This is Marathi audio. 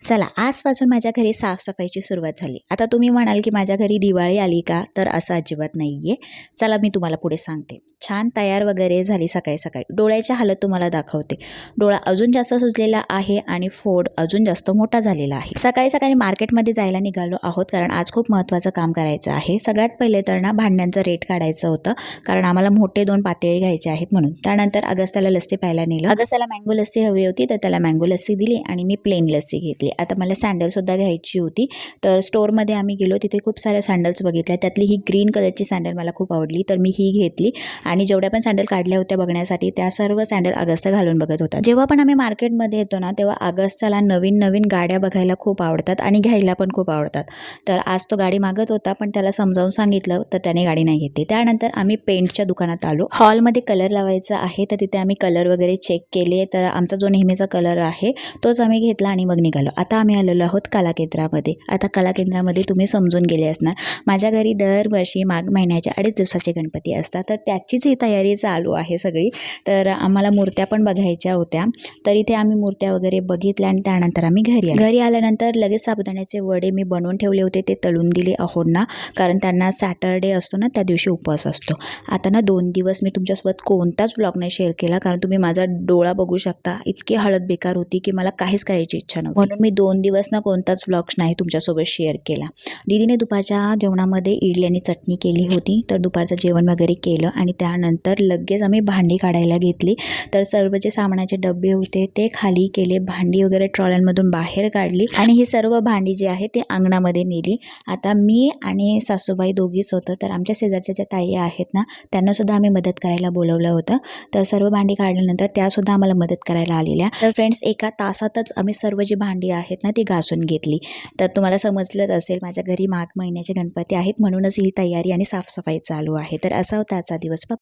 चला आजपासून माझ्या घरी साफसफाईची सुरुवात झाली. आता तुम्ही म्हणाल की माझ्या घरी दिवाळी आली का? तर असं अजिबात नाही आहे. चला मी तुम्हाला पुढे सांगते. छान तयार वगैरे झाली सकाळी सकाळी. डोळ्याची हालत तुम्हाला दाखवते. डोळा अजून जास्त सुजलेला आहे आणि फोड अजून जास्त मोठा झालेला आहे. सकाळी सकाळी मार्केटमध्ये जायला निघालो आहोत कारण आज खूप महत्त्वाचं काम करायचं आहे. सगळ्यात पहिले तर ना भांड्यांचं रेट काढायचं होतं कारण आम्हाला मोठे 2 पातेले घ्यायचे आहेत म्हणून. त्यानंतर अगस्त्याला लस्सी प्यायला नेलं. अगस्त्याला मँगो लस्सी हवी होती तर त्याला मँगो लस्सी दिली आणि मी प्लेन लस्सी घेतली. आता मला सँडलसुद्धा घ्यायची होती तर स्टोअरमध्ये आम्ही गेलो. तिथे खूप साऱ्या सँडल्स बघितल्या. त्यातली ही ग्रीन कलरची सँडल मला खूप आवडली तर मी ही घेतली आणि जेवढ्या पण सँडल काढल्या होत्या बघण्यासाठी त्या सर्व सँडल अगस्त्या घालून बघत होता. जेव्हा पण आम्ही मार्केटमध्ये येतो ना तेव्हा अगस्त्याला नवीन नवीन गाड्या बघायला खूप आवडतात आणि घ्यायला पण खूप आवडतात. तर आज तो गाडी मागत होता पण त्याला समजावून सांगितलं तर त्याने गाडी नाही घेतली. त्यानंतर आम्ही पेंटच्या दुकानात आलो. हॉलमध्ये कलर लावायचा आहे तर तिथे आम्ही कलर वगैरे चेक केले तर आमचा जो नेहमीचा कलर आहे तोच आम्ही घेतला आणि मग निघालो. आता आम्ही आलेलो आहोत कलाकेंद्रामध्ये. आता कलाकेंद्रामध्ये तुम्ही समजून गेले असणार माझ्या घरी दरवर्षी माघ महिन्याच्या 2.5 दिवसाचे गणपती असतात तर त्याचीच ही तयारी चालू आहे सगळी. तर आम्हाला मूर्त्या पण बघायच्या होत्या तर इथे आम्ही मूर्त्या वगैरे बघितल्या आणि त्यानंतर आम्ही घरी आल्यानंतर लगेच साबुदाण्याचे वडे मी बनवून ठेवले होते ते तळून दिले अहोंना कारण त्यांना सॅटर्डे असतो ना त्या दिवशी उपवास असतो. आता ना 2 दिवस मी तुमच्यासोबत कोणताच व्लॉग नाही शेअर केला कारण तुम्ही माझा डोळा बघू शकता. इतकी हळद बेकार होती की मला काहीच करायची इच्छा नव्हती म्हणून मी 2 दिवस ना कोणताच व्लॉग नाही तुमच्यासोबत शेअर केला. दीदीने दुपारच्या जेवणामध्ये इडली आणि चटणी केली होती तर दुपारचं जेवण वगैरे केलं आणि त्यानंतर लगेच आम्ही भांडी काढायला घेतली. तर सर्व जे सामानाचे डबे होते ते खाली केले. भांडी वगैरे ट्रॉल्यांमधून बाहेर काढली आणि ही सर्व भांडी जी आहे ते अंगणामध्ये नेली. आता मी आणि सासूबाई दोघीच होतं तर आमच्या शेजारच्या ज्या ताई आहेत ना त्यांना सुद्धा आम्ही मदत करायला बोलवलं होतं. तर सर्व भांडी काढल्यानंतर त्यासुद्धा आम्हाला मदत करायला आलेल्या. तर फ्रेंड्स एका तासातच आम्ही सर्व जी भांडी आहेत ना ती घासून घेतली. तर तुम्हाला समजलंच असेल माझ्या घरी माघ महिन्याचे गणपती आहेत म्हणूनच ही तयारी आणि साफसफाई चालू आहे. तर असा होता आजचा दिवस.